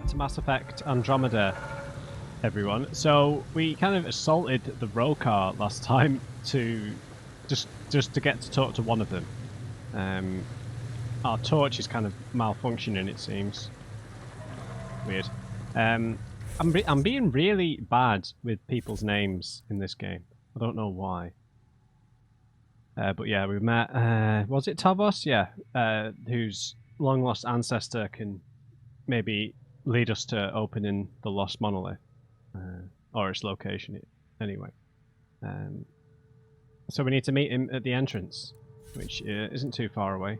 back to Mass Effect Andromeda, everyone. So we kind of assaulted the row car last time to just to get to talk to one of them. Our torch is kind of malfunctioning, it seems. Weird. I'm being really bad with people's names in this game. I don't know why. But yeah, we met. Was it Tavos? Yeah, whose long lost ancestor can maybe lead us to opening the lost monolith, or its location anyway. So we need to meet him at the entrance, which isn't too far away.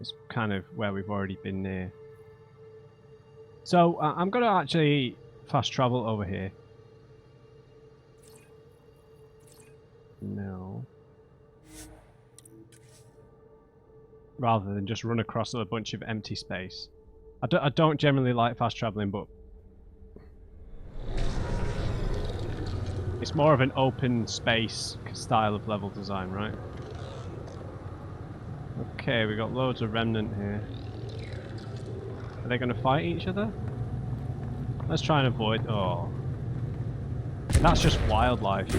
It's kind of where we've already been near. So I'm going to actually fast travel over here. No. Rather than just run across a bunch of empty space. I don't generally like fast traveling, but it's more of an open space style of level design, right? Okay, we got loads of remnant here. Are they going to fight each other? Let's try and avoid... Oh. That's just wildlife.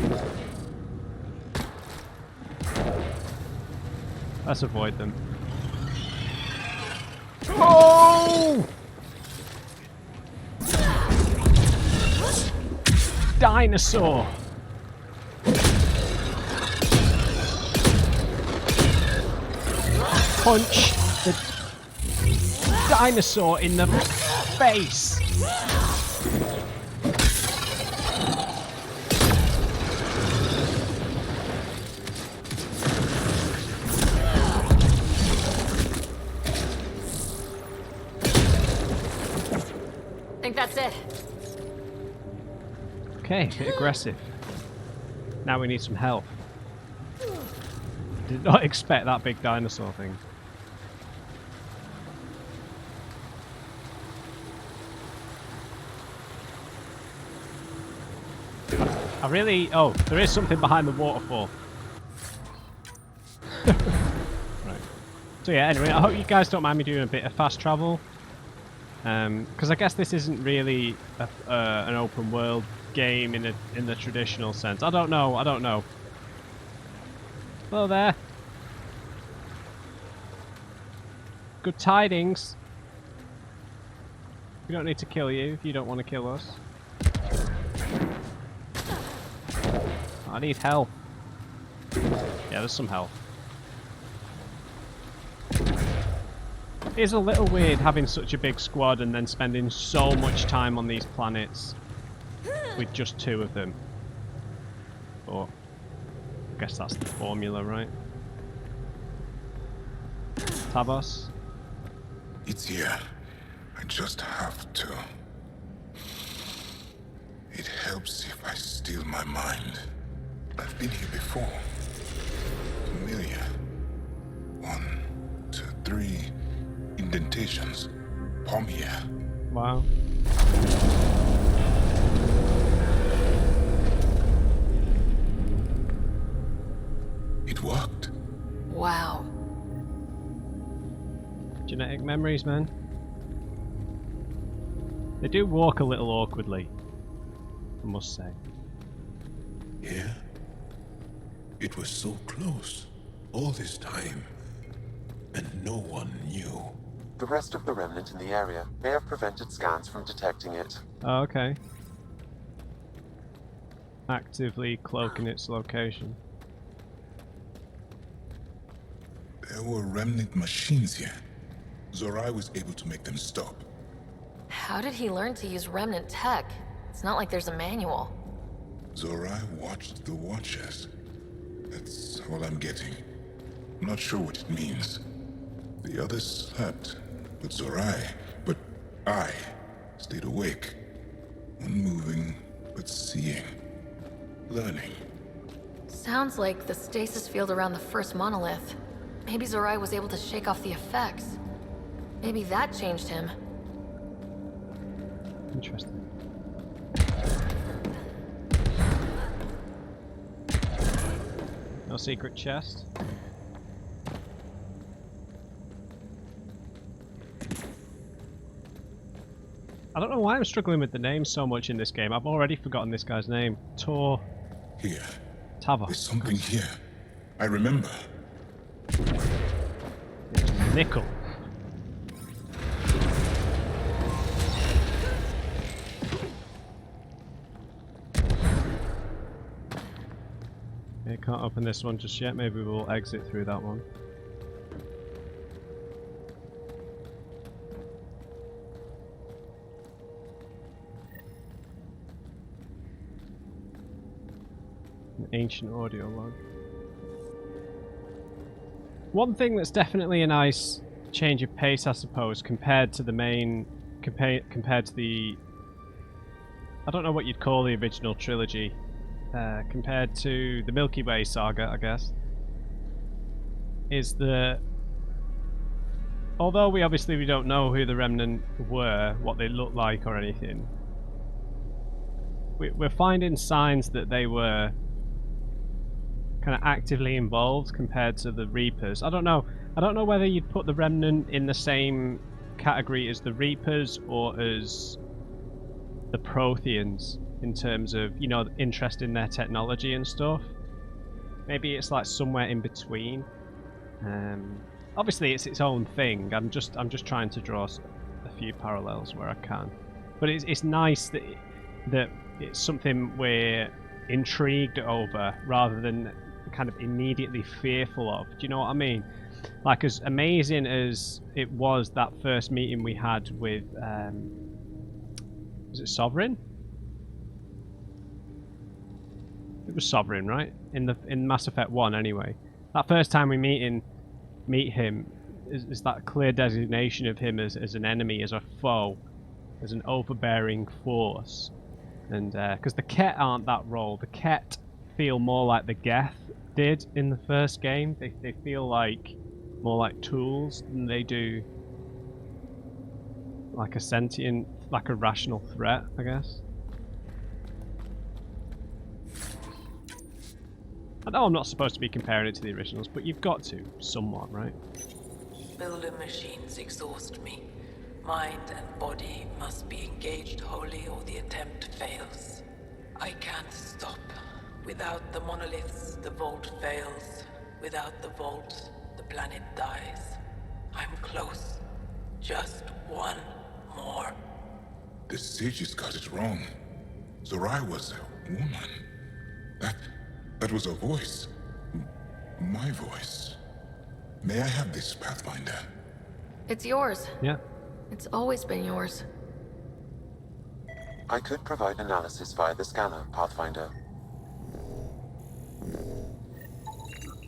Let's avoid them. Oh! Dinosaur! Punch the dinosaur in the face! I think that's it. Okay, a bit aggressive. Now we need some health. Did not expect that big dinosaur thing. I really... Oh, there is something behind the waterfall. Right. So yeah, anyway, I hope you guys don't mind me doing a bit of fast travel. Because I guess this isn't really an open world game in the traditional sense. I don't know. Hello there. Good tidings. We don't need to kill you if you don't want to kill us. I need health. Yeah, there's some health. It is a little weird having such a big squad and then spending so much time on these planets with just two of them. But I guess that's the formula, right? Tavos? It's here. I just have to. It helps if I steal my mind. I've been here before. Familiar. 1, 2, 3 indentations. Palm here. Wow. It worked. Wow. Genetic memories, man. They do walk a little awkwardly, I must say. Yeah. It was so close. All this time. And no one knew. The rest of the remnant in the area may have prevented scans from detecting it. Oh, okay. Actively cloaking its location. There were remnant machines here. Zorai was able to make them stop. How did he learn to use remnant tech? It's not like there's a manual. Zorai watched the Watchers. That's all I'm getting. I'm not sure what it means. The others slept, but I stayed awake. Unmoving, but seeing. Learning. Sounds like the stasis field around the first monolith. Maybe Zorai was able to shake off the effects. Maybe that changed him. Interesting. No secret chest. I don't know why I'm struggling with the names so much in this game. I've already forgotten this guy's name. Tor Here. Tava. There's something here. I remember. It's nickel. Okay, can't open this one just yet. Maybe we'll exit through that one. An ancient audio log. One thing that's definitely a nice change of pace, I suppose, compared to the main, compared to the, I don't know what you'd call the original trilogy, compared to the Milky Way saga, I guess, is that although we don't know who the Remnant were, what they looked like or anything, we're finding signs that they were kind of actively involved compared to the Reapers. I don't know whether you'd put the Remnant in the same category as the Reapers or as the Protheans in terms of, you know, interest in their technology and stuff. Maybe it's like somewhere in between. Obviously it's its own thing. I'm just trying to draw a few parallels where I can. But it's nice that it's something we're intrigued over rather than kind of immediately fearful of. Do you know what I mean? Like, as amazing as it was, that first meeting we had with was it Sovereign? It was Sovereign, right? In Mass Effect 1 anyway. That first time we meet him is that clear designation of him as an enemy, as a foe, as an overbearing force. And because the Ket aren't that role, the Ket feel more like the Geth did in the first game. They feel like more like tools than they do like a sentient, like a rational threat, I guess. I know I'm not supposed to be comparing it to the originals, but you've got to, somewhat, right? Builder machines exhaust me. Mind and body must be engaged wholly or the attempt fails. I can't stop. Without the monoliths, the vault fails. Without the vault, the planet dies. I'm close. Just one more. The sages got it wrong. Zorai was a woman. That was a voice. My voice. May I have this, Pathfinder? It's yours. Yeah. It's always been yours. I could provide analysis via the scanner, Pathfinder.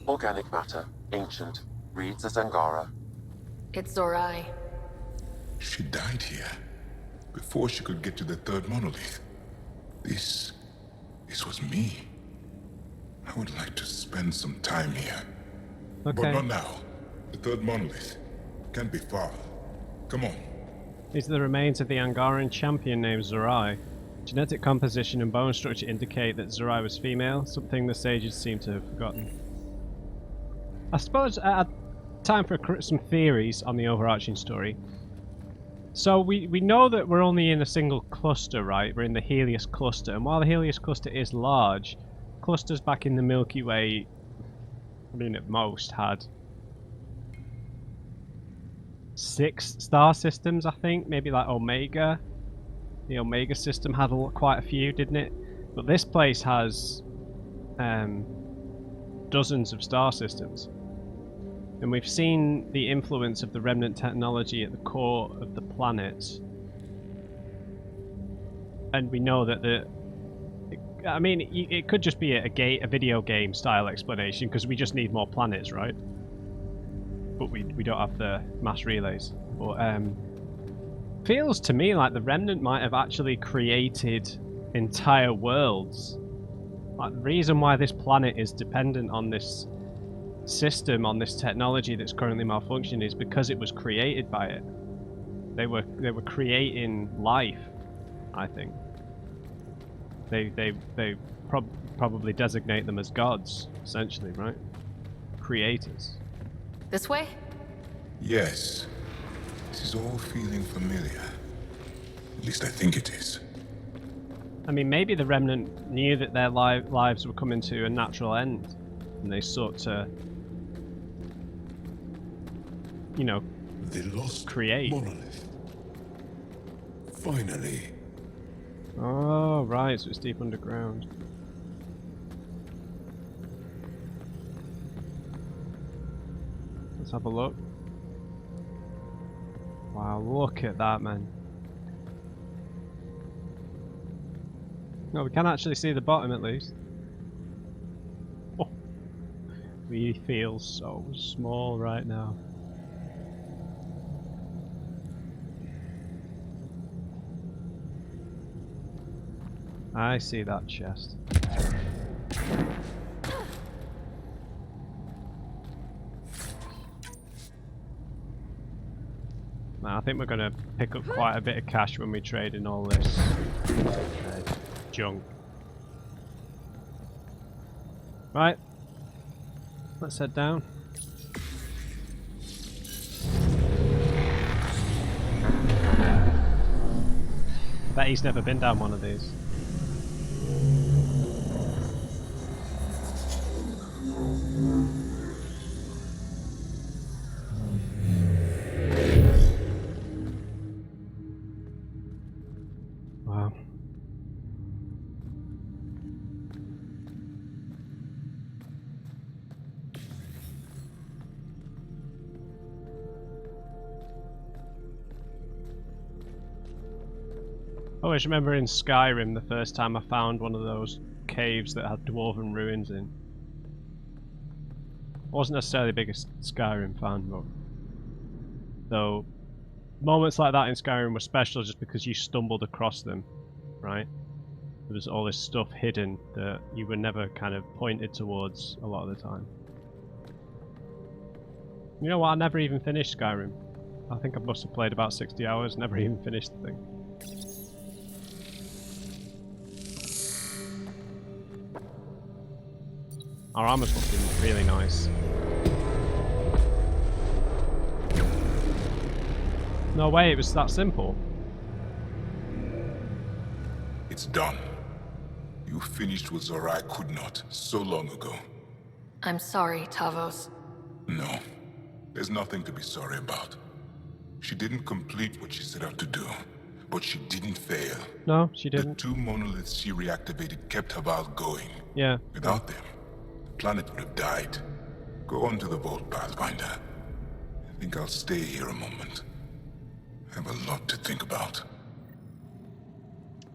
Organic matter, ancient, reads as Angara. It's Zorai. She died here, before she could get to the third monolith. This was me. I would like to spend some time here. Okay. But not now. The third monolith can't be far. Come on. These are the remains of the Angaran champion named Zorai. Genetic composition and bone structure indicate that Zorai was female, something the sages seem to have forgotten. I suppose time for some theories on the overarching story. So we know that we're only in a single cluster, right? We're in the Helios cluster, and while the Helios cluster is large, clusters back in the Milky Way, I mean at most, had 6 star systems, I think. Maybe like Omega. The Omega system had quite a few, didn't it? But this place has dozens of star systems. And we've seen the influence of the remnant technology at the core of the planet. And we know that it could just be a video game style explanation, because we just need more planets, right? But we don't have the mass relays. But feels to me like the remnant might have actually created entire worlds. Like, the reason why this planet is dependent on this system, on this technology that's currently malfunctioning, is because it was created by it. They were creating life, I think. They probably designate them as gods, essentially, right? Creators. This way? Yes. This is all feeling familiar. At least I think it is. I mean, maybe the Remnant knew that their lives were coming to a natural end, and they sought to, you know, The lost create. monolith. Finally. Oh, right, so it's deep underground. Let's have a look. Wow, look at that, man. No, we can actually see the bottom at least. Oh, we feel so small right now. I see that chest. Now, I think we're going to pick up quite a bit of cash when we trade in all this junk. Right, let's head down. I bet he's never been down one of these. Wow. I always remember in Skyrim the first time I found one of those caves that had dwarven ruins in. I wasn't necessarily the biggest Skyrim fan, but though moments like that in Skyrim were special just because you stumbled across them, right? There was all this stuff hidden that you were never kind of pointed towards a lot of the time. You know what, I never even finished Skyrim. I think I must have played about 60 hours, never even finished the thing. Our armor's looking really nice. No way, it was that simple. It's done. You finished what Zorai could not so long ago. I'm sorry, Tavos. No, there's nothing to be sorry about. She didn't complete what she set out to do, but she didn't fail. No, she The didn't. 2 monoliths she reactivated kept Harvarl going. Yeah. Without them, the planet would have died. Go on to the vault, Pathfinder. I think I'll stay here a moment. I have a lot to think about.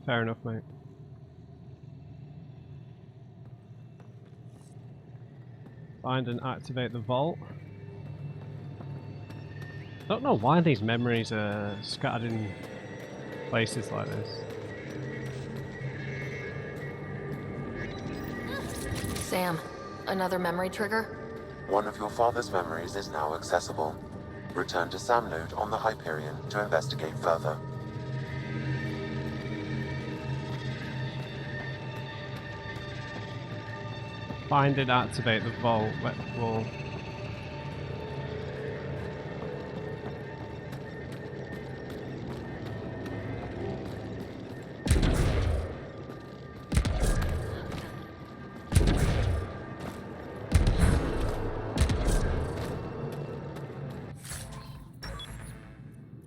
Fair enough, mate. Find and activate the vault. Don't know why these memories are scattered in places like this. Sam, another memory trigger? One of your father's memories is now accessible. Return to Sam Node on the Hyperion to investigate further. Find and activate the vault. We'll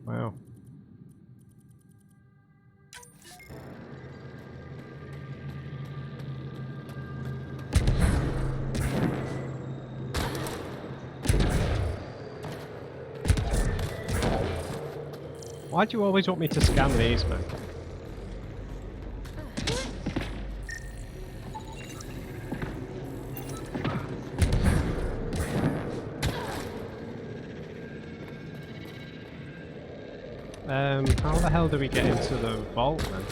wow. Why do you always want me to scan these, man? How the hell do we get into the vault then?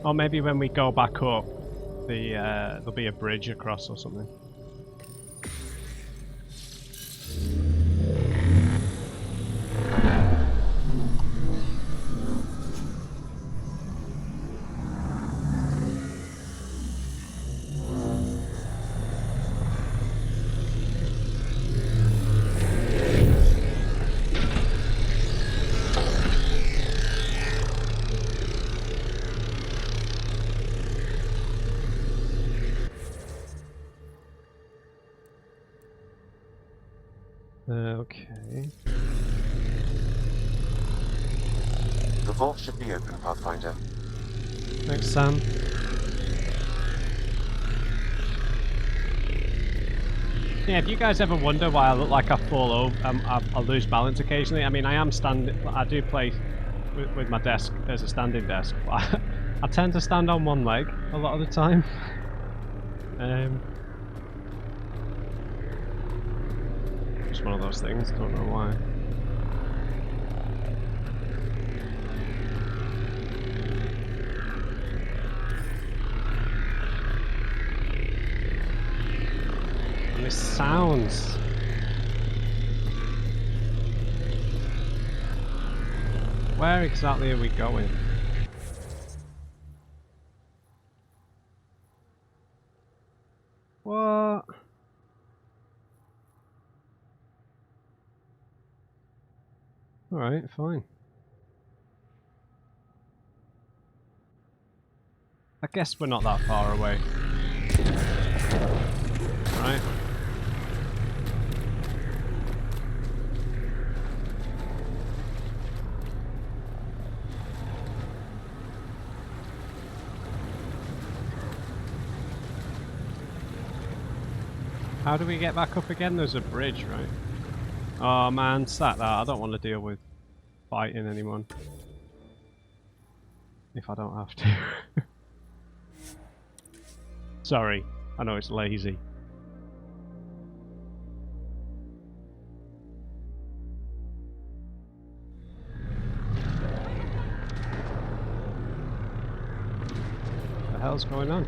Or maybe when we go back up, there'll be a bridge across or something. Okay. The vault should be open, Pathfinder. Thanks, Sam. Yeah, if you guys ever wonder why I look like I fall over, I lose balance occasionally. I mean, I do play with my desk as a standing desk. But I tend to stand on one leg a lot of the time. Just one of those things. Don't know why. And this sounds. Where exactly are we going? What? Alright, fine. I guess we're not that far away. Right. How do we get back up again? There's a bridge, right? Oh man, sat that. I don't want to deal with fighting anyone. If I don't have to. Sorry, I know it's lazy. What the hell's going on?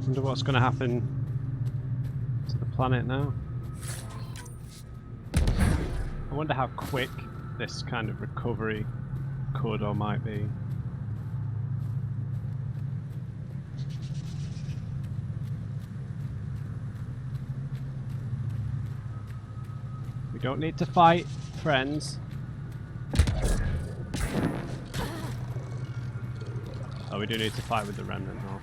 Wonder what's going to happen to the planet now. I wonder how quick this kind of recovery could or might be. We don't need to fight, friends. Oh, we do need to fight with the remnant, though.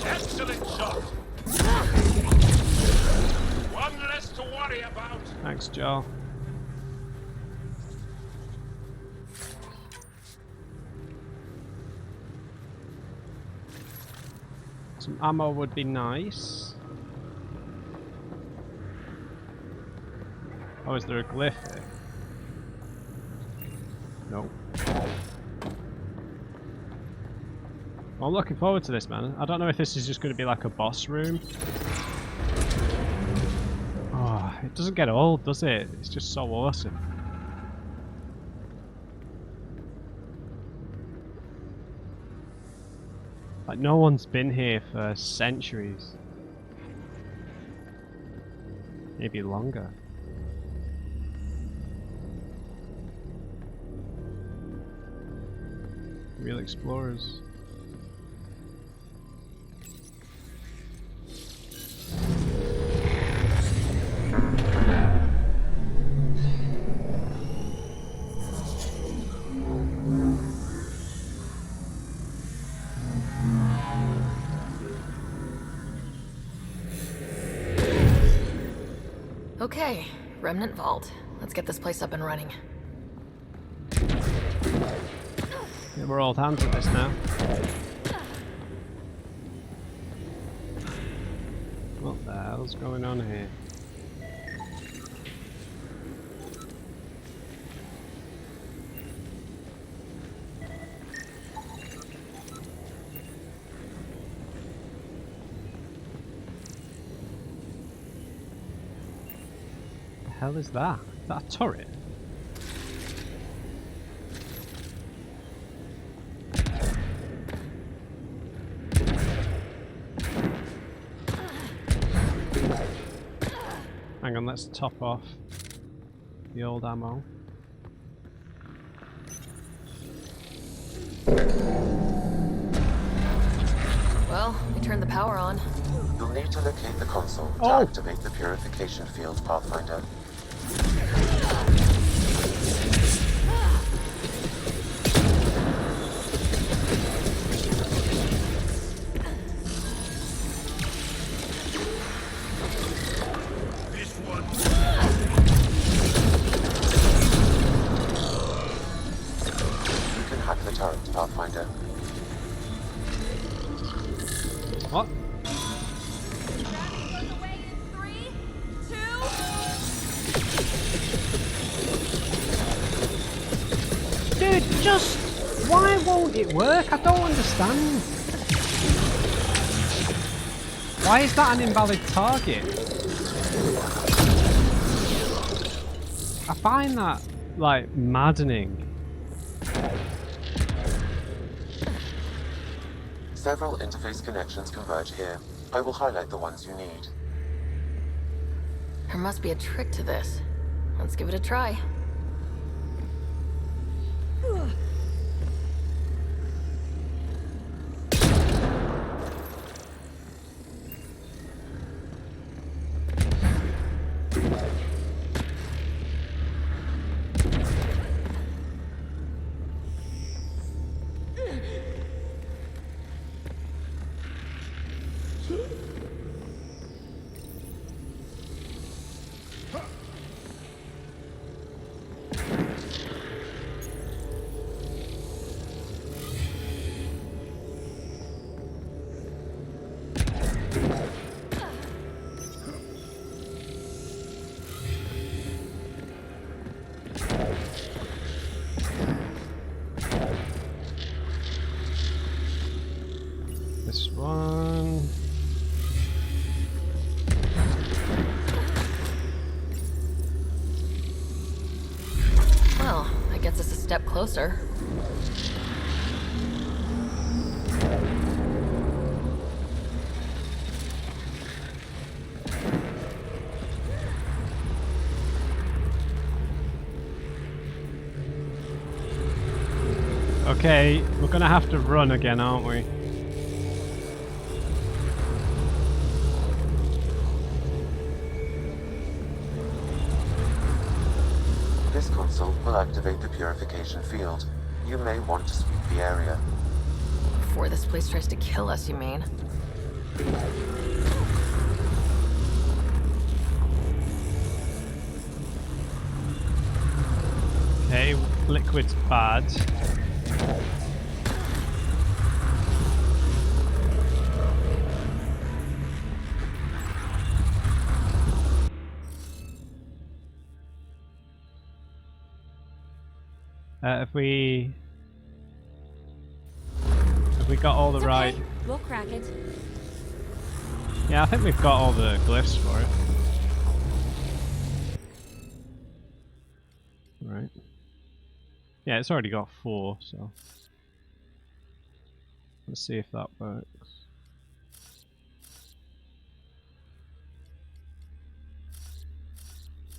Excellent shot. One less to worry about. Thanks, Joe. Some ammo would be nice. Oh, is there a glyph here? No. Well, I'm looking forward to this, man. I don't know if this is just going to be like a boss room. Oh, it doesn't get old, does it? It's just so awesome. Like, no one's been here for centuries. Maybe longer. Real explorers. Okay, Remnant Vault. Let's get this place up and running. Yeah, we're old hands at this now. What the hell's going on here? The hell is that? Is that a turret? Hang on, let's top off the old ammo. Well, we turned the power on. You'll need to locate the console to Oh. activate the purification field, Pathfinder. This one. You can hack the turret, Pathfinder. What? Goes away in 3, 2. Dude, just... Why won't it work? I don't understand. Why is that an invalid target? I find that, like, maddening. Several interface connections converge here. I will highlight the ones you need. There must be a trick to this. Let's give it a try. This one... Well, that gets us a step closer. Okay, we're gonna have to run again, aren't we? This console will activate the purification field. You may want to sweep the area. Before this place tries to kill us, you mean? Okay, liquid's bad. Have we got all the It's right? okay. We'll crack it. Yeah, I think we've got all the glyphs for it. Right. Yeah, it's already got 4, so let's see if that works.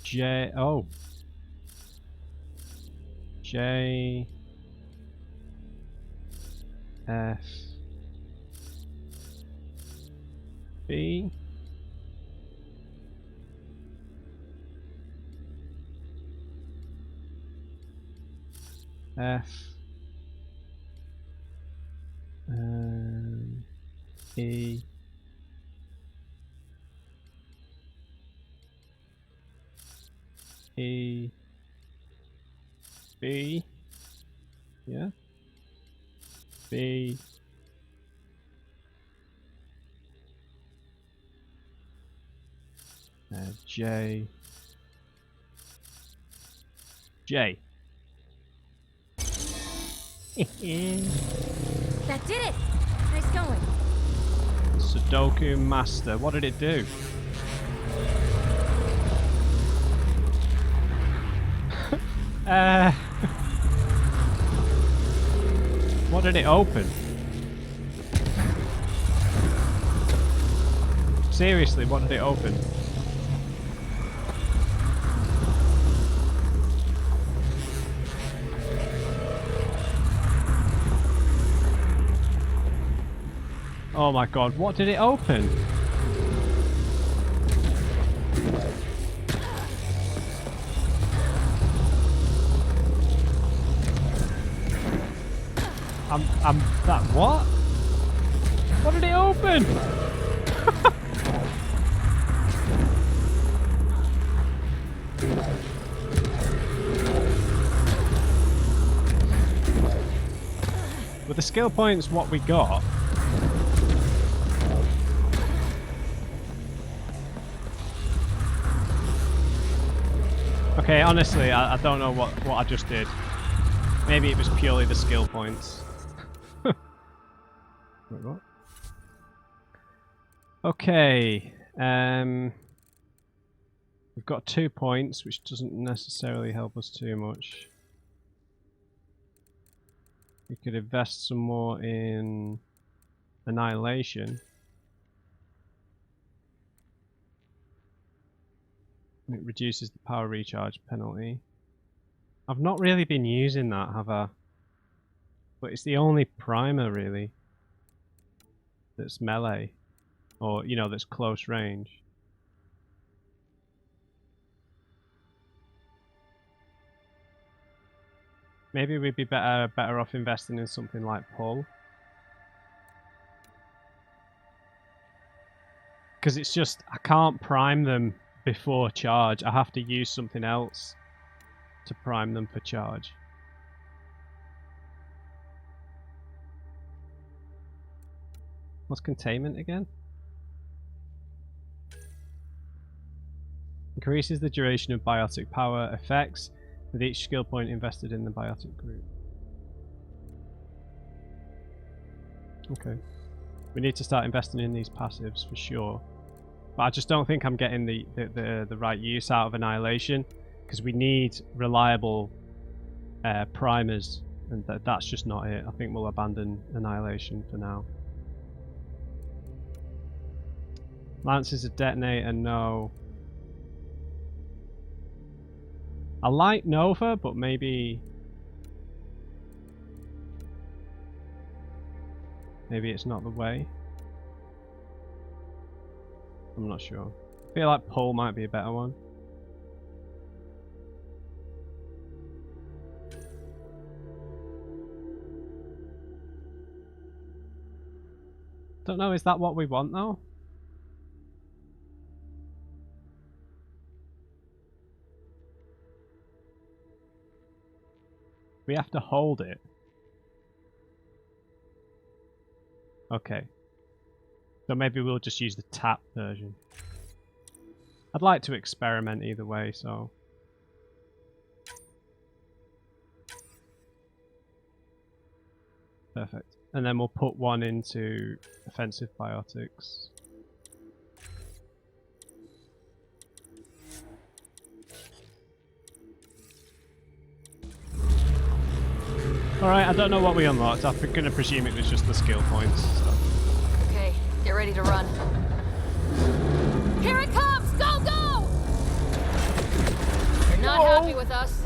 J F B F E B. Yeah. B. J. J. That did it! Nice going. Sudoku Master. What did it do? What did it open? Seriously, what did it open? Oh my god, what did it open? That what? What did it open? With the skill points, what we got. Okay, honestly, I don't know what I just did. Maybe it was purely the skill points. Wait, what? Okay, we've got 2 points, which doesn't necessarily help us too much. We could invest some more in Annihilation. It reduces the power recharge penalty. I've not really been using that, have I? But it's the only primer, really, that's melee. Or, you know, that's close range. Maybe we'd be better off investing in something like pull. Because it's just, I can't prime them before charge. I have to use something else to prime them for charge. What's containment again? Increases the duration of biotic power effects with each skill point invested in the biotic group. Okay. We need to start investing in these passives for sure. But I just don't think I'm getting the right use out of Annihilation, because we need reliable primers, and that's just not it. I think we'll abandon Annihilation for now. Lance is a detonator, no. I like Nova, but maybe it's not the way. I'm not sure. I feel like pull might be a better one. Don't know, is that what we want though? We have to hold it. Okay. So maybe we'll just use the tap version. I'd like to experiment either way, so... Perfect. And then we'll put one into offensive biotics. Alright, I don't know what we unlocked. I'm going to presume it was just the skill points. So. Okay, get ready to run. Here it comes! Go, go! You're not happy with us.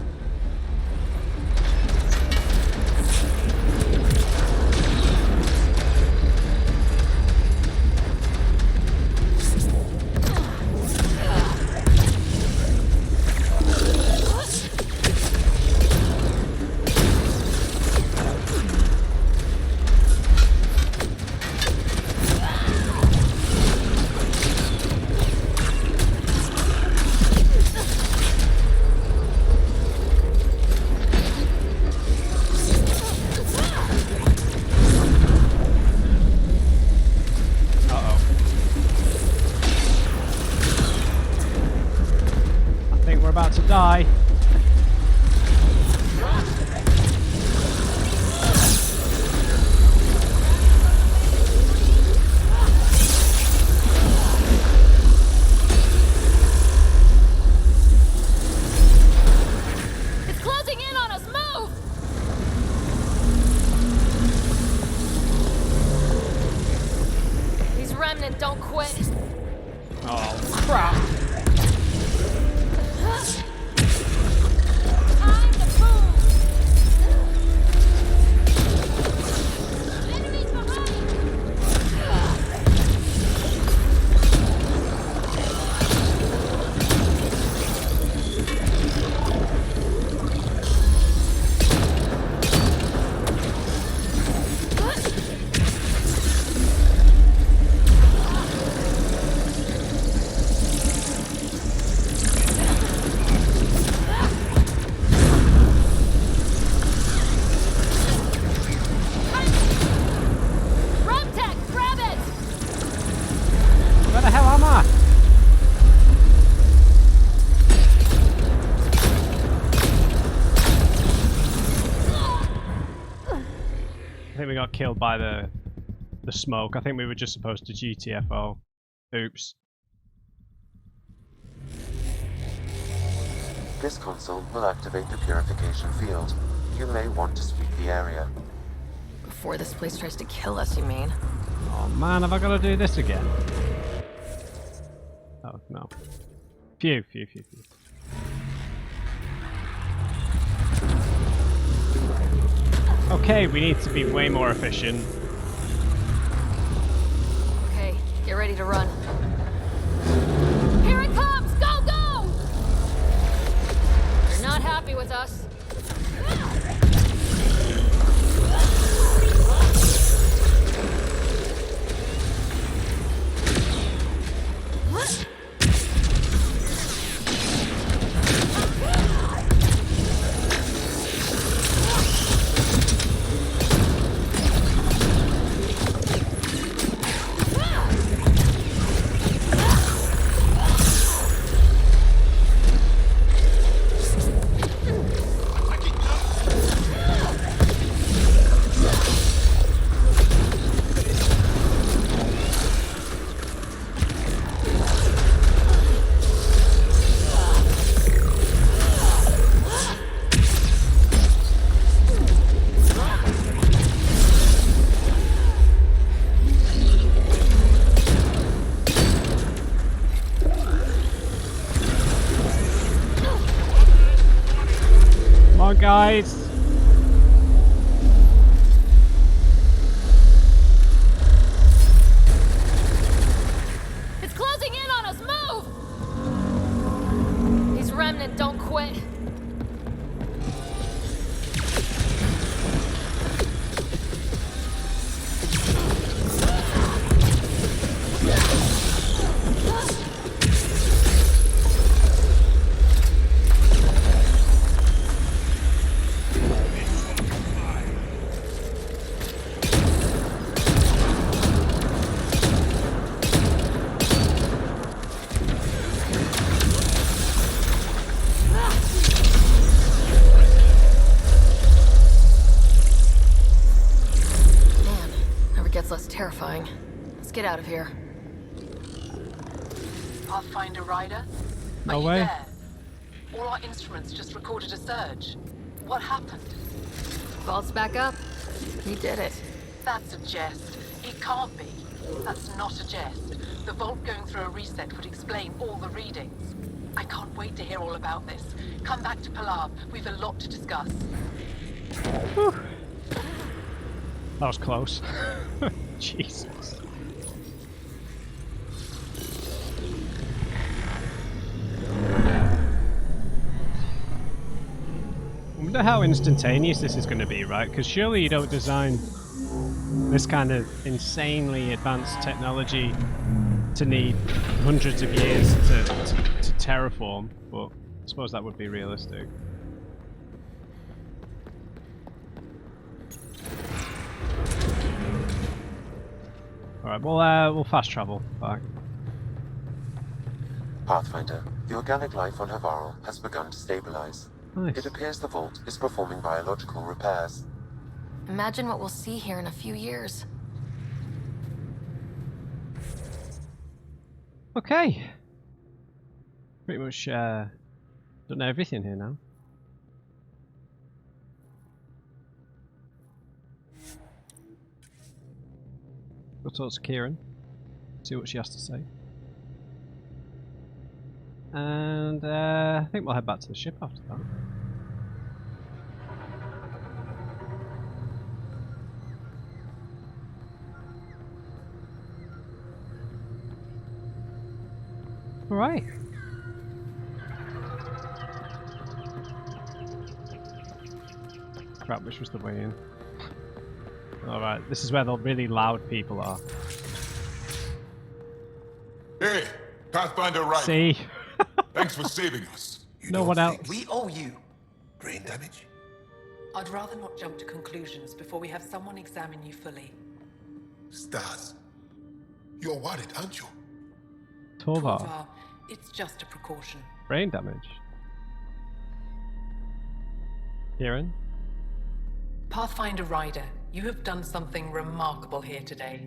Bye. It's closing in on us! Move! These remnant don't quit. Oh, crap. Time to move! Enemies behind! Remtech, grab it! Where the hell am I? I think we got killed by the smoke. I think we were just supposed to GTFO. Oops. This console will activate the purification field. You may want to sweep the area. Before this place tries to kill us, you mean? Oh man, have I got to do this again? Oh no. Phew. Okay, we need to be way more efficient. Okay, get ready to run. Here it comes! Go, go! They're not happy with us. Come on, guys. It's closing in on us! Move! These remnant don't quit. Man, never gets less terrifying. Let's get out of here. Pathfinder Rider? No Are you way. there? All our instruments just recorded a surge. What happened? Vault's back up. You did it. That's a jest. It can't be. That's not a jest. The vault going through a reset would explain all the readings. I can't wait to hear all about this. Come back to Palau. We've a lot to discuss. That was close. Jesus. I wonder how instantaneous this is going to be, right? Because surely you don't design this kind of insanely advanced technology to need hundreds of years to terraform, but I suppose that would be realistic. Alright, we'll fast travel back. Pathfinder, The organic life on Harvarl has begun to stabilize. Nice. It appears the vault is performing biological repairs. Imagine what we'll see here in a few years. Okay. Pretty much done everything here now. Go talk to Kieran. See what she has to say. And I think we'll head back to the ship after that. Alright. Crap, which was the way in? Alright, this is where the really loud people are. Hey, Pathfinder right. See? Thanks for saving us. You No don't one think else. we owe you brain damage? I'd rather not jump to conclusions before we have someone examine you fully. Stars, you're worried, aren't you? Torvar. Torvar, it's just a precaution. Brain damage. Kieran? Pathfinder Rider, you have done something remarkable here today.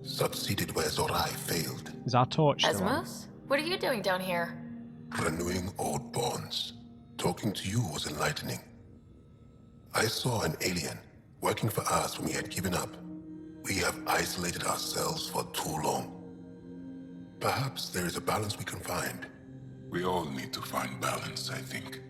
Succeeded where Zorai failed. Is our torch still on? Esmos? What are you doing down here? Renewing old bonds. Talking to you was enlightening. I saw an alien working for us when we had given up. We have isolated ourselves for too long. Perhaps there is a balance we can find. We all need to find balance, I think.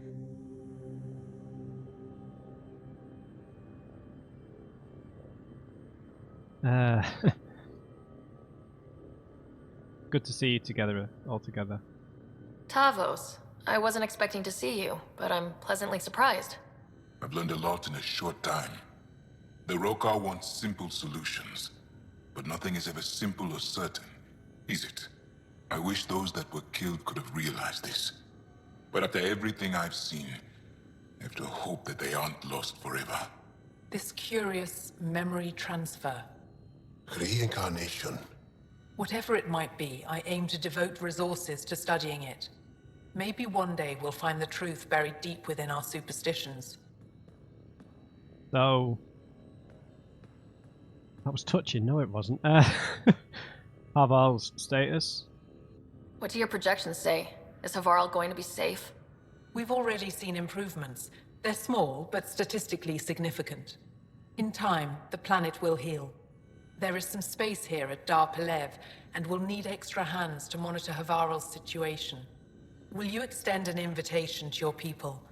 Good to see you together, all together. Tavos. I wasn't expecting to see you, but I'm pleasantly surprised. I've learned a lot in a short time. The Rokar wants simple solutions, but nothing is ever simple or certain, is it? I wish those that were killed could have realized this. But after everything I've seen, I have to hope that they aren't lost forever. This curious memory transfer. Reincarnation. Whatever it might be, I aim to devote resources to studying it. Maybe one day we'll find the truth buried deep within our superstitions. So... That was touching, no it wasn't. Harvarl's status? What do your projections say? Is Harvarl going to be safe? We've already seen improvements. They're small, but statistically significant. In time, the planet will heal. There is some space here at Dar Pelev, and we'll need extra hands to monitor Harvarl's situation. Will you extend an invitation to your people?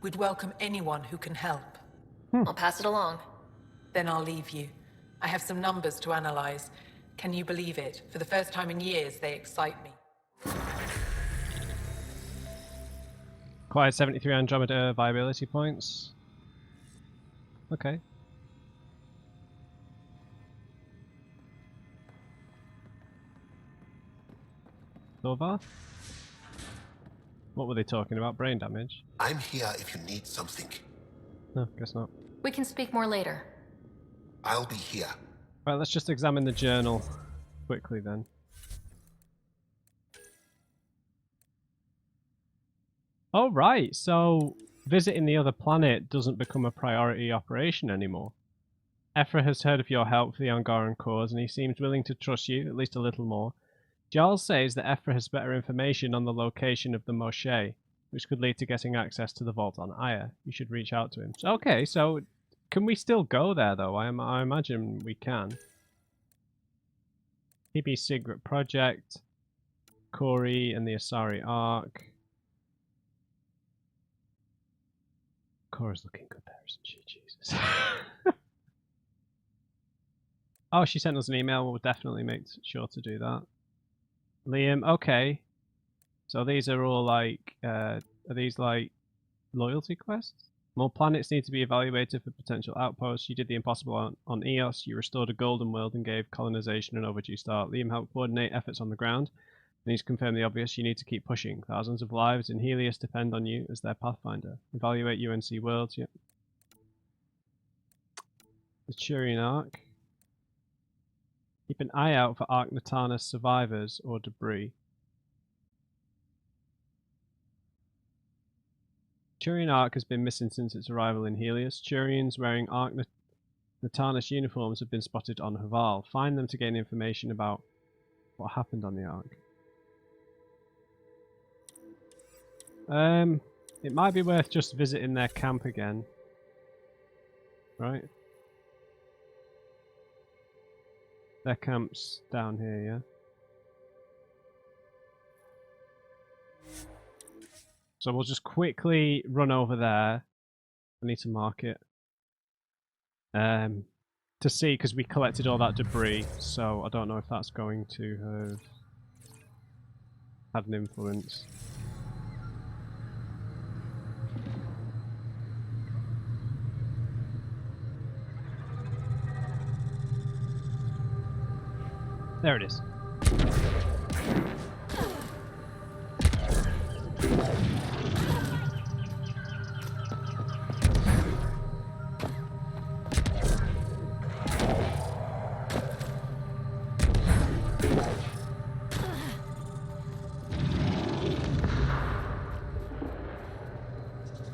We'd welcome anyone who can help. I'll pass it along. Then I'll leave you. I have some numbers to analyze. Can you believe it? For the first time in years, they excite me. Acquired 73 Andromeda viability points. Okay. Torvar? What were they talking about? Brain damage? I'm here if you need something. No, guess not. We can speak more later. I'll be here. Right, let's just examine the journal quickly then. Oh right, so visiting the other planet doesn't become a priority operation anymore. Ephra has heard of your help for the Angaran cause and he seems willing to trust you, at least a little more. Giles says that Ephra has better information on the location of the Moshe, which could lead to getting access to the vault on Aya. You should reach out to him. So, okay, so can we still go there though? I imagine we can. PB Secret Project, Corey and the Asari Arc. Cora's looking good there, isn't she? Jesus. Oh, she sent us an email. We'll definitely make sure to do that. Liam, okay. So these are all like, are these like loyalty quests? More planets need to be evaluated for potential outposts. You did the impossible on Eos. You restored a golden world and gave colonization an overdue start. Liam helped coordinate efforts on the ground. And he's confirmed the obvious. You need to keep pushing. Thousands of lives in Helios depend on you as their Pathfinder. Evaluate UNC worlds. Yep. The Turian Arc. Keep an eye out for Arc Natanus survivors or debris. Turian Ark has been missing since its arrival in Helios. Turians wearing Ark Natana's uniforms have been spotted on Harvarl. Find them to gain information about what happened on the Ark. It might be worth just visiting their camp again. Right? Their camp's down here, yeah? So we'll just quickly run over there. I need to mark it. To see, because we collected all that debris, so I don't know if that's going to have had an influence. There it is.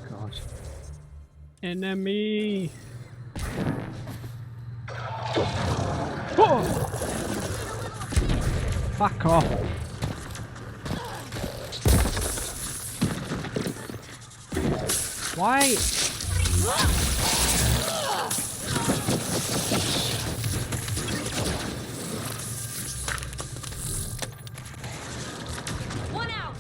God. Enemy! Oh! Fuck off. Why? One out.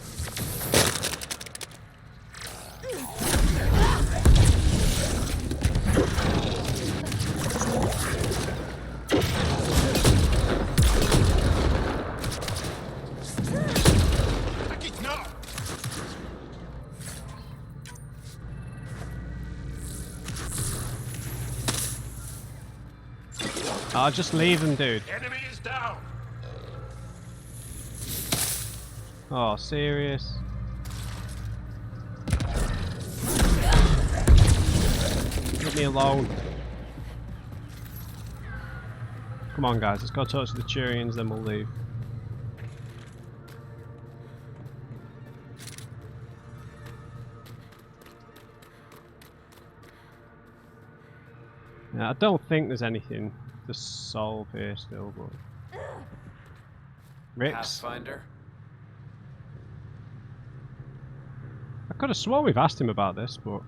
I'll just leave them, dude. Enemy is down. Oh, serious? Leave me alone. Come on, guys. Let's go talk to the Turians, then we'll leave. Now, I don't think there's anything to solve here still, but... Rips. Pathfinder? I could have sworn we've asked him about this, but...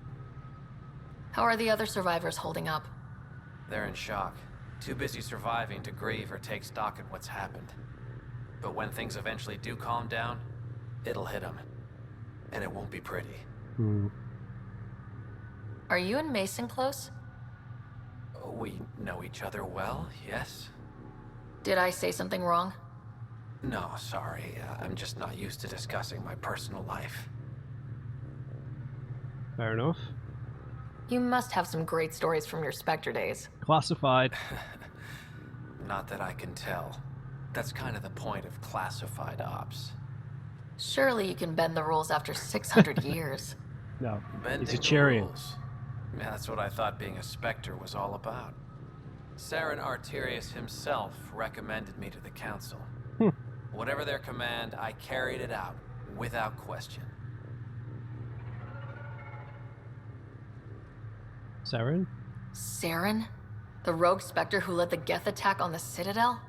How are the other survivors holding up? They're in shock. Too busy surviving to grieve or take stock in what's happened. But when things eventually do calm down, it'll hit them. And it won't be pretty. Are you and Mason close? We know each other well, yes? Did I say something wrong? No, sorry. I'm just not used to discussing my personal life. Fair enough. You must have some great stories from your Spectre days. Classified. Not that I can tell. That's kind of the point of classified ops. Surely you can bend the rules after 600 years. No, Bending it's a the Turian. rules. Yeah, that's what I thought being a Spectre was all about. Saren Arterius himself recommended me to the Council. Whatever their command, I carried it out, without question. Saren? Saren? The rogue Spectre who led the Geth attack on the Citadel?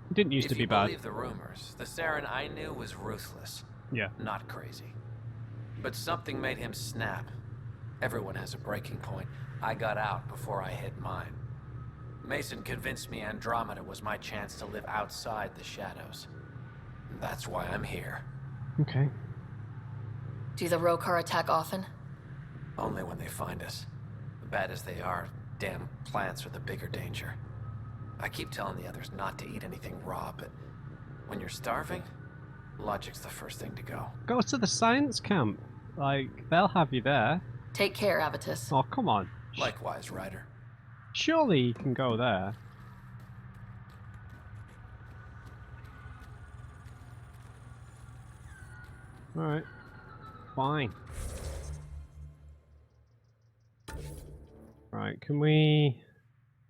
He didn't used to be bad. If you believe the rumors, the Saren I knew was ruthless. Yeah. Not crazy. But something made him snap. Everyone has a breaking point. I got out before I hit mine. Mason convinced me Andromeda was my chance to live outside the shadows. That's why I'm here. Okay. Do the Rokar attack often? Only when they find us. Bad as they are, damn plants are the bigger danger. I keep telling the others not to eat anything raw, but when you're starving, logic's the first thing to go. Go to the science camp. Like, they'll have you there. Take care, Avitus. Oh, come on. Likewise, Ryder. Surely you can go there. Alright. Fine. Right, can we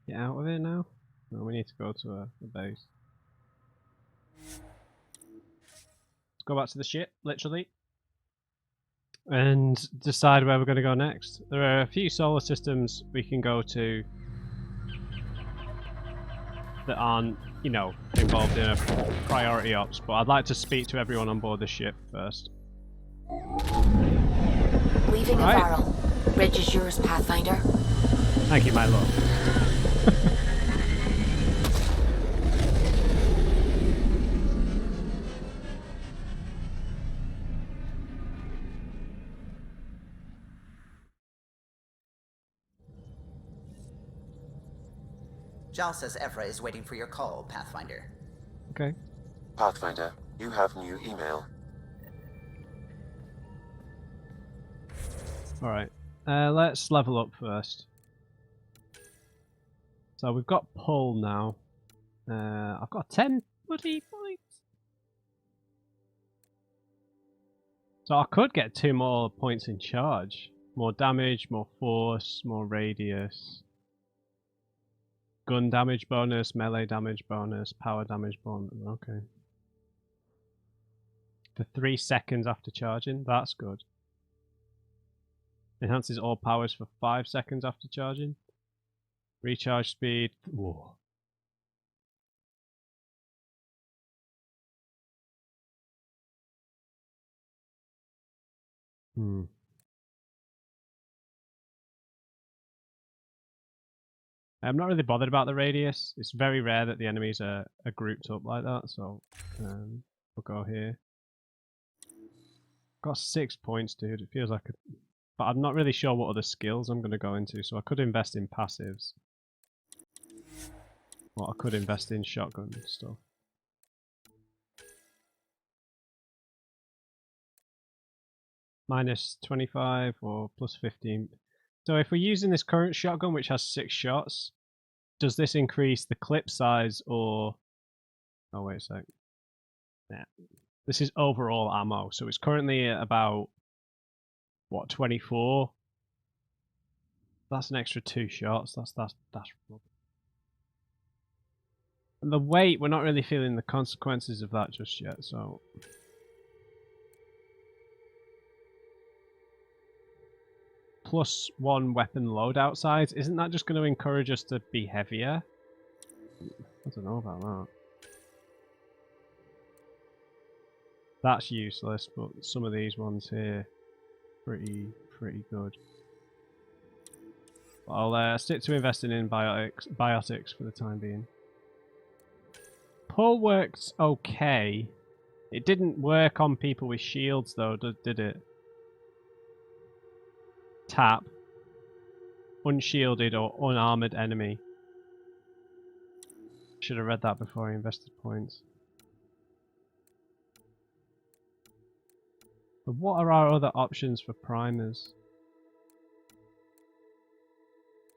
get out of it now? No, we need to go to a base. Let's go back to the ship, literally. and decide where we're going to go next. There are a few solar systems we can go to that aren't, you know, involved in a priority ops, but I'd like to speak to everyone on board the ship first. Leaving Harvarl. Bridge is yours, Pathfinder. Thank you, my lord. Zhao says Evra is waiting for your call, Pathfinder. Okay. Pathfinder, you have new email. Alright. Let's level up first. So we've got pull now. I've got 10 bloody points. So I could get 2 more points in charge. More damage, more force, more radius. Gun damage bonus, melee damage bonus, power damage bonus. Okay. For 3 seconds after charging, that's good. Enhances all powers for 5 seconds after charging. Recharge speed. Whoa. I'm not really bothered about the radius. It's very rare that the enemies are grouped up like that, so we'll go here. Got 6 points, dude. It feels like a... But I'm not really sure what other skills I'm going to go into, so I could invest in passives. Or I could invest in shotgun stuff. Minus 25 or plus 15. So if we're using this current shotgun, which has 6 shots, does this increase the clip size or... Oh, wait a sec. Yeah. This is overall ammo, so it's currently at about, what, 24? That's an extra 2 shots. That's and the weight, we're not really feeling the consequences of that just yet, so... +1 weapon loadout size, isn't that just going to encourage us to be heavier? I don't know about that. That's useless, but some of these ones here, pretty good. I'll stick to investing in biotics for the time being. Pull works okay. It didn't work on people with shields though, did it? Tap. Unshielded or unarmored enemy. Should have read that before I invested points. But what are our other options for primers?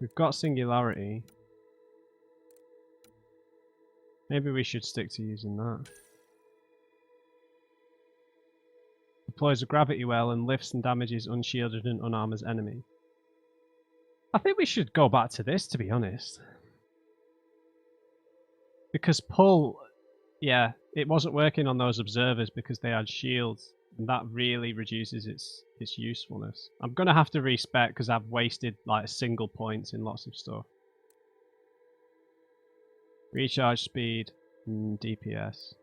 We've got singularity. Maybe we should stick to using that. Deploys a gravity well and lifts and damages unshielded and unarmored enemy. I think we should go back to this, to be honest. Because pull, yeah, it wasn't working on those observers because they had shields. And that really reduces its usefulness. I'm going to have to respec because I've wasted like single points in lots of stuff. Recharge speed and DPS.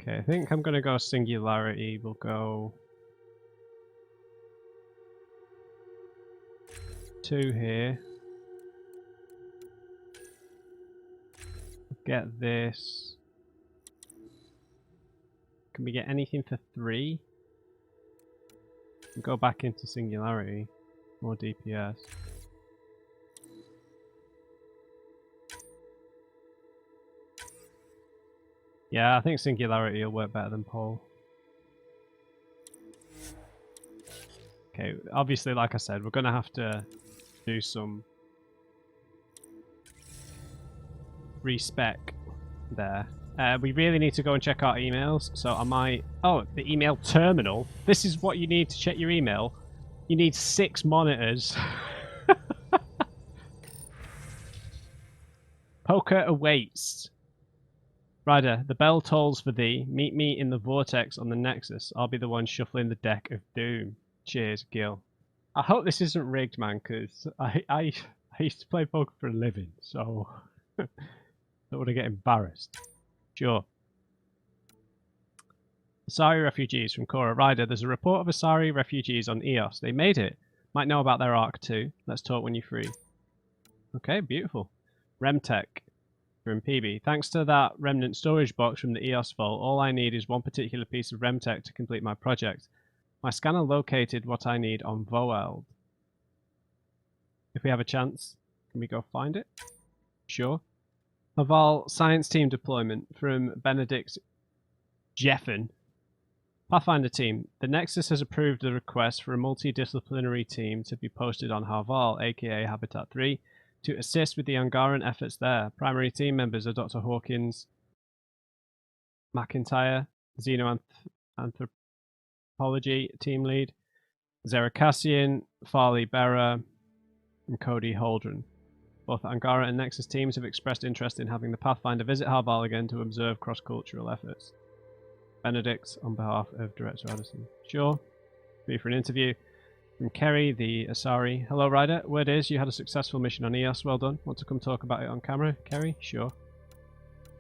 Okay, I think I'm going to go singularity. We'll go 2 here. Get this. Can we get anything for 3? Go back into singularity. More DPS. Yeah, I think singularity will work better than pole. Okay, obviously, like I said, we're going to have to do some respec there. We really need to go and check our emails. So I might... Oh, the email terminal. This is what you need to check your email. You need 6 monitors. Poker awaits. Ryder, the bell tolls for thee. Meet me in the vortex on the Nexus. I'll be the one shuffling the deck of doom. Cheers, Gil. I hope this isn't rigged, man, because I used to play poker for a living, so I don't want to get embarrassed. Sure. Asari refugees from Korra. Ryder, there's a report of Asari refugees on Eos. They made it. Might know about their arc too. Let's talk when you're free. Okay, beautiful. Remtech from PB. Thanks to that remnant storage box from the Eos vault, all I need is one particular piece of Remtech to complete my project. My scanner located what I need on Voeld. If we have a chance, can we go find it? Sure. Harvarl science team deployment from Benedict Jeffen. Pathfinder team. The Nexus has approved the request for a multidisciplinary team to be posted on Harvarl, aka Habitat 3, to assist with the Angaran efforts there. Primary team members are Dr. Hawkins, McIntyre, Xenoanthropology team lead, Zerakassian, Farley Berra, and Cody Holdren. Both Angara and Nexus teams have expressed interest in having the Pathfinder visit Harvarl again to observe cross-cultural efforts. Benedict on behalf of Director Addison. Sure. Be for an interview. From Kerry, the Asari. Hello, Ryder. Word is you had a successful mission on Eos. Well done. Want to come talk about it on camera? Kerry? Sure.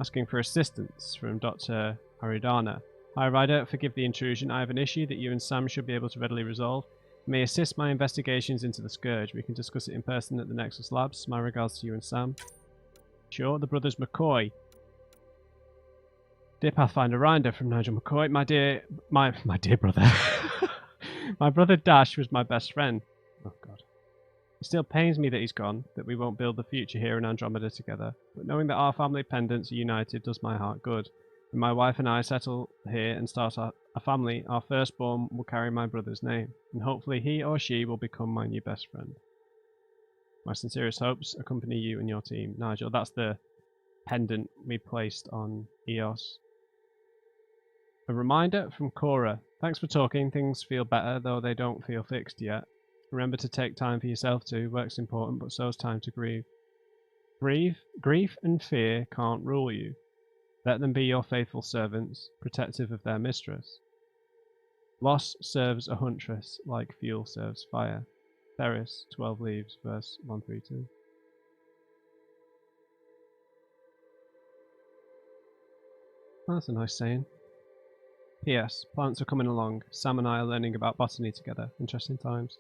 Asking for assistance from Dr. Aridana. Hi, Ryder. Forgive the intrusion. I have an issue that you and Sam should be able to readily resolve. You may assist my investigations into the Scourge. We can discuss it in person at the Nexus Labs. My regards to you and Sam. Sure. The brothers McCoy. Dear Pathfinder, Ryder from Nigel McCoy. My dear brother. My brother Dash was my best friend. Oh god. It still pains me that he's gone, that we won't build the future here in Andromeda together. But knowing that our family pendants are united does my heart good. When my wife and I settle here and start a family, our firstborn will carry my brother's name. And hopefully he or she will become my new best friend. My sincerest hopes accompany you and your team. Nigel, that's the pendant we placed on Eos. A reminder from Korra. Thanks for talking. Things feel better, though they don't feel fixed yet. Remember to take time for yourself too. Work's important, but so's time to grieve. Grief and fear can't rule you. Let them be your faithful servants, protective of their mistress. Loss serves a huntress like fuel serves fire. Theris, 12 Leaves, verse 132. That's a nice saying. P.S. Plants are coming along. Sam and I are learning about botany together. Interesting times.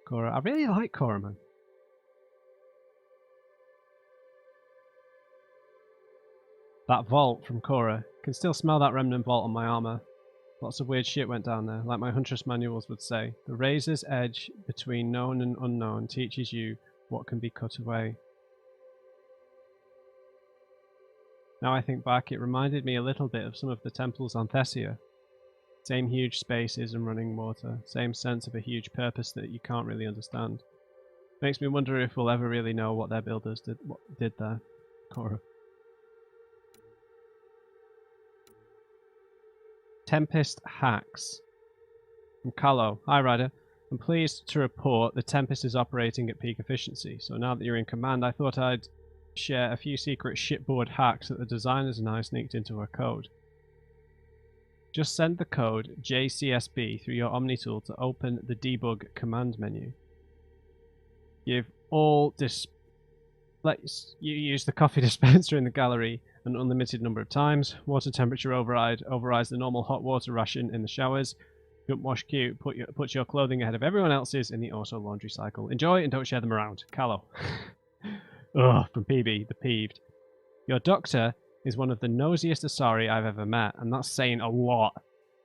Korra. I really like Korra, man. That vault from Korra. Can still smell that remnant vault on my armor. Lots of weird shit went down there, like my Huntress manuals would say. The razor's edge between known and unknown teaches you what can be cut away. Now I think back, it reminded me a little bit of some of the temples on Thessia. Same huge spaces and running water. Same sense of a huge purpose that you can't really understand. Makes me wonder if we'll ever really know what their builders did there. Korra. Tempest hacks. From Callow. Hi, Ryder. I'm pleased to report the Tempest is operating at peak efficiency. So now that you're in command, I thought I'd share a few secret shipboard hacks that the designers and I sneaked into our code. Just send the code JCSB through your Omni tool to open the debug command menu. You use the coffee dispenser in the gallery an unlimited number of times. Water temperature override overrides the normal hot water ration in the showers. Jump wash queue puts your clothing ahead of everyone else's in the auto laundry cycle. Enjoy and don't share them around. Callow. Ugh, from PB, the peeved. Your doctor is one of the nosiest Asari I've ever met, and that's saying a lot.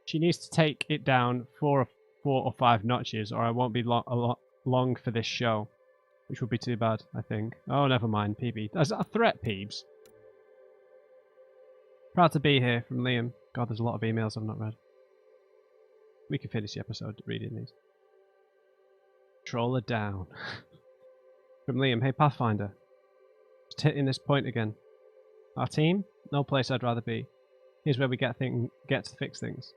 She needs to take it down 4 or 5 notches, or I won't be long for this show. Which would be too bad, I think. Oh, never mind, PB. Is that a threat, Peebs? Proud to be here, from Liam. God, there's a lot of emails I've not read. We can finish the episode reading these. Troller down. From Liam. Hey, Pathfinder. Just hitting this point again. Our team? No place I'd rather be. Here's where we get to fix things.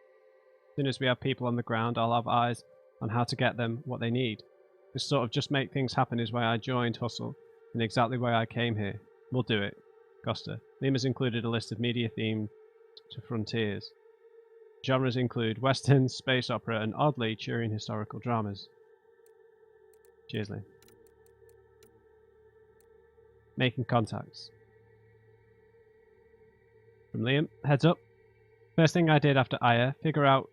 As soon as we have people on the ground, I'll have eyes on how to get them what they need. This sort of just make things happen is why I joined Hustle, and exactly why I came here. We'll do it. Costa. Lima's included a list of media themed to Frontiers. Genres include Western, space opera, and oddly, cheering historical dramas. Cheers, Liam. Making contacts. From Liam, heads up. First thing I did after Aya, figure out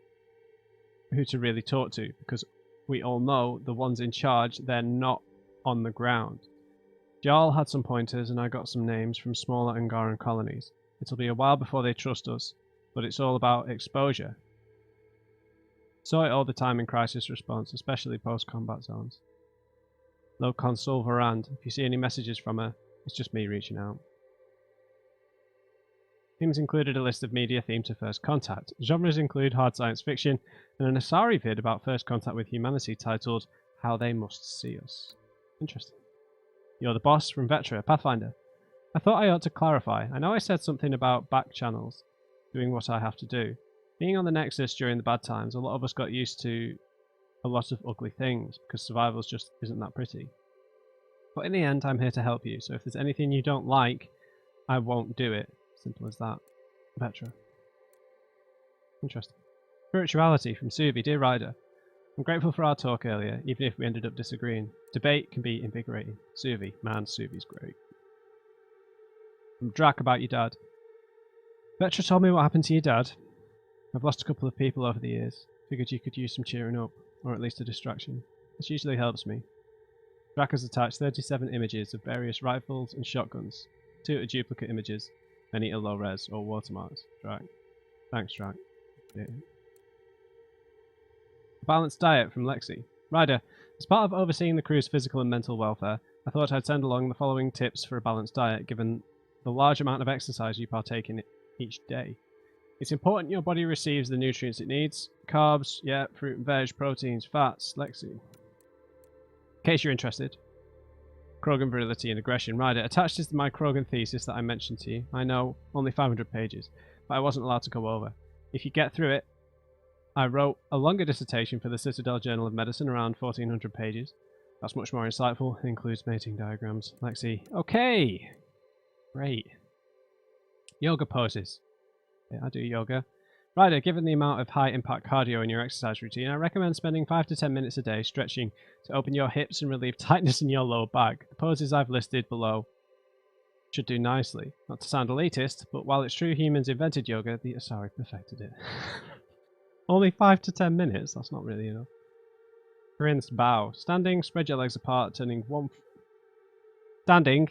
who to really talk to, because we all know the ones in charge, they're not on the ground. Jarl had some pointers and I got some names from smaller Angaran colonies. It'll be a while before they trust us, but it's all about exposure. Saw it all the time in crisis response, especially post-combat zones. Low console Varand. If you see any messages from her, it's just me reaching out. Themes included a list of media themed to First Contact. Genres include hard science fiction and an Asari vid about first contact with humanity titled How They Must See Us. Interesting. You're the boss from Vetra, Pathfinder. I thought I ought to clarify. I know I said something about back channels, doing what I have to do. Being on the Nexus during the bad times, a lot of us got used to a lot of ugly things because survival just isn't that pretty. But in the end, I'm here to help you, so if there's anything you don't like, I won't do it. Simple as that. Vetra. Interesting. Spirituality from Suvi. Dear Ryder, I'm grateful for our talk earlier, even if we ended up disagreeing. Debate can be invigorating. Suvi. Man, Suvi's great. From Drac about your dad. Vetra told me what happened to your dad. I've lost a couple of people over the years. Figured you could use some cheering up, or at least a distraction. This usually helps me. Drac has attached 37 images of various rifles and shotguns. 2 are duplicate images. Any are low res or watermarks. Drac. Thanks, Drac. Yeah. Balanced diet from Lexi. Ryder, as part of overseeing the crew's physical and mental welfare, I thought I'd send along the following tips for a balanced diet given the large amount of exercise you partake in each day. It's important your body receives the nutrients it needs. Carbs, yeah, fruit and veg, proteins, fats, Lexi. In case you're interested. Krogan virility and aggression. Ryder, attached is my Krogan thesis that I mentioned to you. I know, only 500 pages, but I wasn't allowed to go over. If you get through it, I wrote a longer dissertation for the Citadel Journal of Medicine, around 1400 pages. That's much more insightful. It includes mating diagrams. Lexi, okay! Great. Yoga poses. Yeah, I do yoga. Ryder, given the amount of high-impact cardio in your exercise routine, I recommend spending 5 to 10 minutes a day stretching to open your hips and relieve tightness in your lower back. The poses I've listed below should do nicely. Not to sound elitist, but while it's true humans invented yoga, the Asari perfected it. Only 5 to 10 minutes? That's not really enough. Corinne's bow. Standing, spread your legs apart, turning Standing,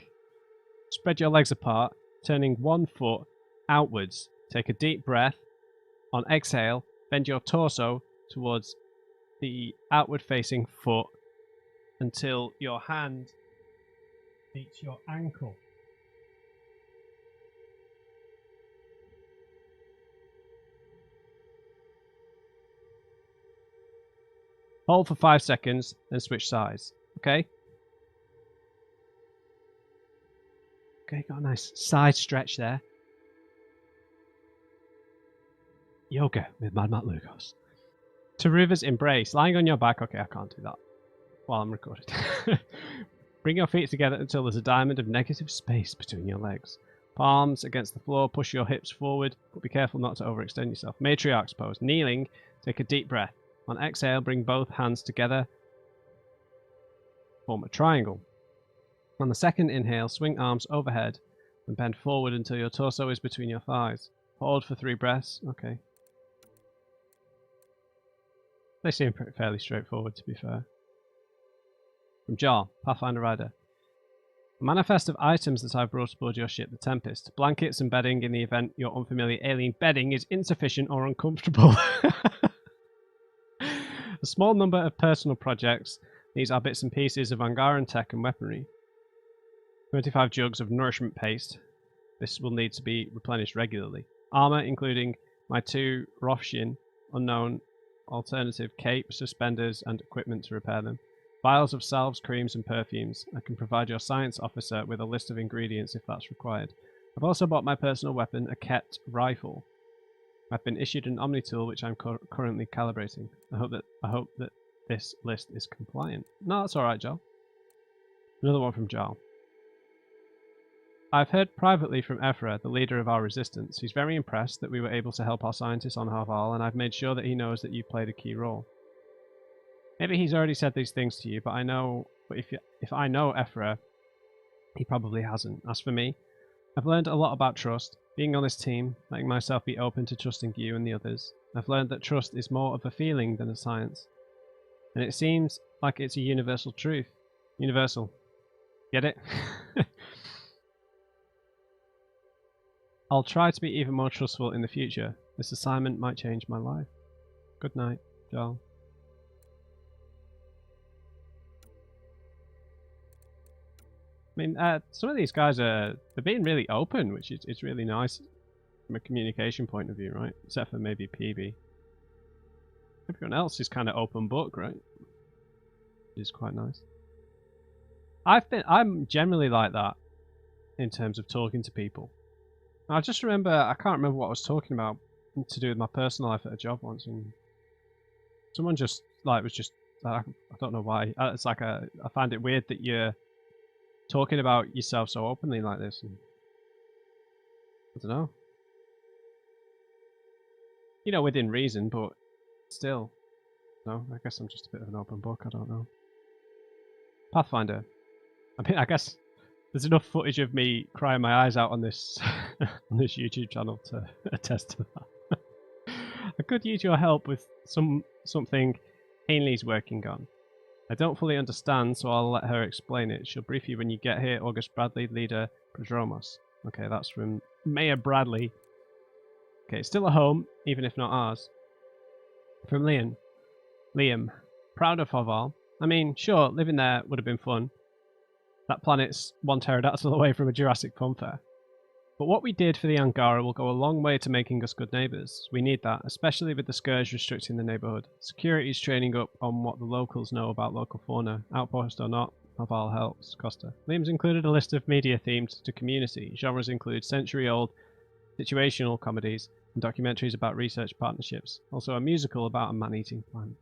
spread your legs apart, turning 1 foot outwards. Take a deep breath. On exhale, bend your torso towards the outward-facing foot until your hand meets your ankle. Hold for 5 seconds, then switch sides. Okay? Okay, got a nice side stretch there. Yoga with Mad Matt Lugos. Taruva's embrace. Lying on your back. Okay, I can't do that while I'm recording. Bring your feet together until there's a diamond of negative space between your legs. Palms against the floor. Push your hips forward, but be careful not to overextend yourself. Matriarch's pose. Kneeling. Take a deep breath. On exhale, bring both hands together. Form a triangle. On the second inhale, swing arms overhead and bend forward until your torso is between your thighs. Hold for 3 breaths. Okay. They seem fairly straightforward, to be fair. From Jar, Pathfinder Rider. A manifest of items that I've brought aboard your ship, the Tempest. Blankets and bedding in the event your unfamiliar alien bedding is insufficient or uncomfortable. A small number of personal projects. These are bits and pieces of Angaran tech and weaponry. 25 jugs of nourishment paste. This will need to be replenished regularly. Armor, including my 2 Rofshin, unknown alternative cape, suspenders, and equipment to repair them. Vials of salves, creams, and perfumes. I can provide your science officer with a list of ingredients if that's required. I've also bought my personal weapon, a Ket rifle. I've been issued an Omni tool which I'm currently calibrating. I hope that this list is compliant. No, that's alright, Joel. Another one from Joel. I've heard privately from Ephra, the leader of our resistance. He's very impressed that we were able to help our scientists on Harvarl, and I've made sure that he knows that you played a key role. Maybe he's already said these things to you, but if I know Ephra, he probably hasn't. As for me, I've learned a lot about trust, being on this team, letting myself be open to trusting you and the others. I've learned that trust is more of a feeling than a science. And it seems like it's a universal truth. Universal. Get it? I'll try to be even more trustful in the future. This assignment might change my life. Good night, Joel. I mean, some of these guys they're being really open, which is really nice from a communication point of view, right? Except for maybe PB. Everyone else is kind of open book, right? Which is quite nice. I'm generally like that in terms of talking to people. I just remember, I can't remember what I was talking about to do with my personal life at a job once, and someone just I don't know why. It's like I find it weird that you're talking about yourself so openly like this. And I don't know. You know, within reason, but still. No, I guess I'm just a bit of an open book. I don't know. Pathfinder. I mean, I guess there's enough footage of me crying my eyes out on this on this YouTube channel to attest to that. I could use your help with something Ainley's working on. I don't fully understand, so I'll let her explain it. She'll brief you when you get here. August Bradley, leader Prodromos. Okay, that's from Mayor Bradley. Okay, it's still a home, even if not ours. From Liam. Proud of Harvarl. I mean, sure, living there would have been fun. That planet's one pterodactyl away from a Jurassic funfair. But what we did for the Angara will go a long way to making us good neighbours. We need that, especially with the scourge restricting the neighbourhood. Security's training up on what the locals know about local fauna. Outpost or not, Harvarl helps. Costa. Liam's included a list of media themed to community. Genres include century-old situational comedies and documentaries about research partnerships. Also a musical about a man-eating plant.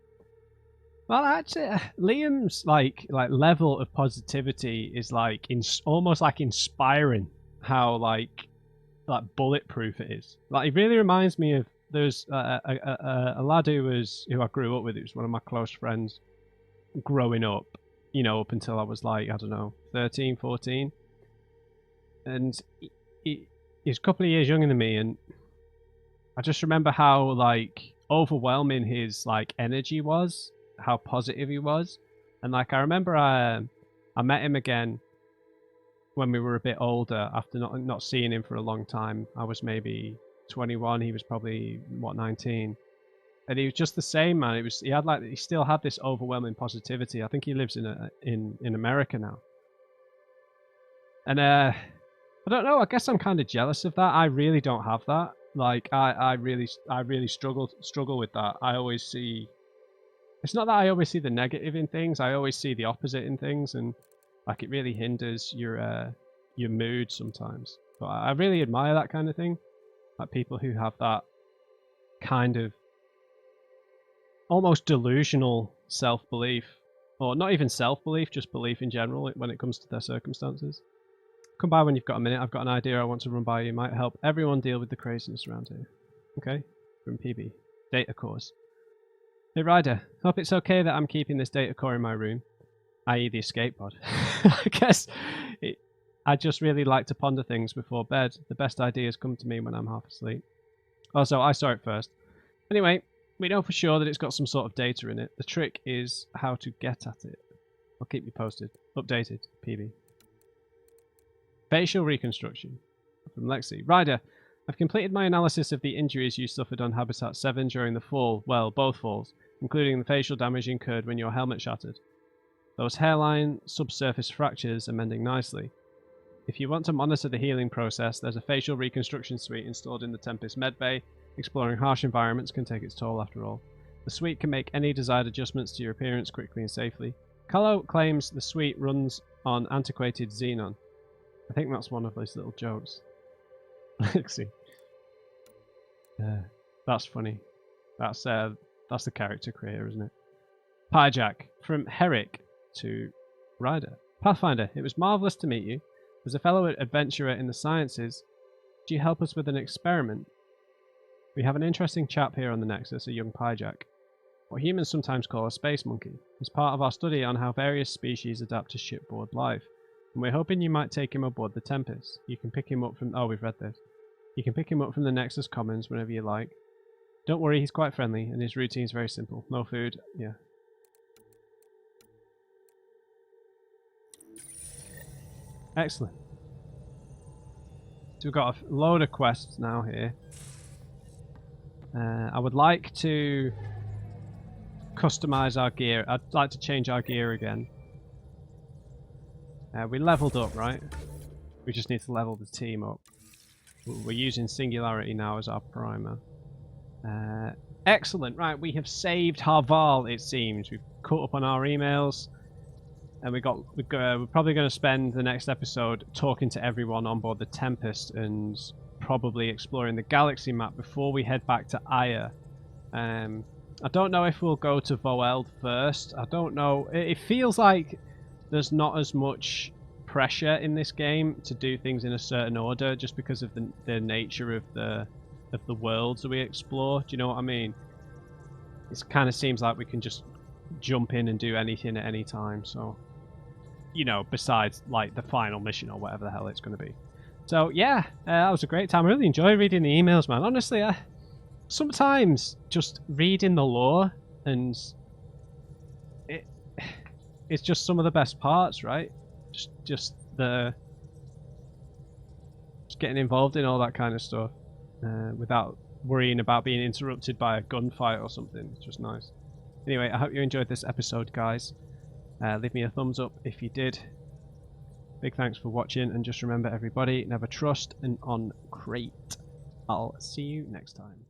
Well, actually, Liam's like level of positivity is almost like inspiring. How like bulletproof it is. Like, it really reminds me of there's a lad who I grew up with. He was one of my close friends growing up. You know, up until I was like, I don't know, 13, 14, and he's a couple of years younger than me, and I just remember how like overwhelming his like energy was. How positive he was, and like I remember I met him again when we were a bit older after not seeing him for a long time. I was maybe 21, he was probably 19, and he was just the same, man. He still had this overwhelming positivity. I think he lives in America now, and I don't know, I guess I'm kind of jealous of that. I really don't have that. Like I really struggle with that. I always see. It's not that I always see the negative in things. I always see the opposite in things, and like it really hinders your mood sometimes. But I really admire that kind of thing, like people who have that kind of almost delusional self-belief, or not even self-belief, just belief in general when it comes to their circumstances. Come by when you've got a minute. I've got an idea I want to run by you. Might help everyone deal with the craziness around here. Okay, from PB. Data cores. Hey Ryder, hope it's okay that I'm keeping this data core in my room, i.e. the escape pod. I guess I just really like to ponder things before bed. The best ideas come to me when I'm half asleep. Also, I saw it first. Anyway, we know for sure that it's got some sort of data in it. The trick is how to get at it. I'll keep you posted. Updated, PB. Facial reconstruction. From Lexi. Ryder, I've completed my analysis of the injuries you suffered on Habitat 7 during the fall. Well, both falls, including the facial damage incurred when your helmet shattered. Those hairline subsurface fractures are mending nicely. If you want to monitor the healing process, there's a facial reconstruction suite installed in the Tempest medbay. Exploring harsh environments can take its toll after all. The suite can make any desired adjustments to your appearance quickly and safely. Calo claims the suite runs on antiquated xenon. I think that's one of those little jokes. Lexi. That's funny. That's the character creator, isn't it? Piejack. From Herrick to Ryder. Pathfinder, it was marvellous to meet you. As a fellow adventurer in the sciences, do you help us with an experiment? We have an interesting chap here on the Nexus, a young Piejack. What humans sometimes call a space monkey. He's part of our study on how various species adapt to shipboard life. And we're hoping you might take him aboard the Tempest. You can pick him up from... Oh, we've read this. You can pick him up from the Nexus Commons whenever you like. Don't worry, he's quite friendly, and his routine's very simple. No food, yeah. Excellent. So we've got a load of quests now here. I would like to customize our gear. I'd like to change our gear again. We leveled up, right? We just need to level the team up. We're using Singularity now as our primer. Excellent. Right, we have saved Harvarl, it seems. We've caught up on our emails. And we're probably going to spend the next episode talking to everyone on board the Tempest and probably exploring the galaxy map before we head back to Aya. I don't know if we'll go to Voeld first. I don't know. It feels like there's not as much pressure in this game to do things in a certain order just because of the nature of the worlds that we explore. Do you know what I mean? It kind of seems like we can just jump in and do anything at any time. So, you know, besides like the final mission or whatever the hell it's going to be. So yeah, that was a great time. I really enjoyed reading the emails, man. Honestly, sometimes just reading the lore and it's just some of the best parts, right? Just getting involved in all that kind of stuff without worrying about being interrupted by a gunfight or something. It's just nice. Anyway, I hope you enjoyed this episode, guys. Leave me a thumbs up if you did. Big thanks for watching, and just remember, everybody, never trust an uncrate. I'll see you next time.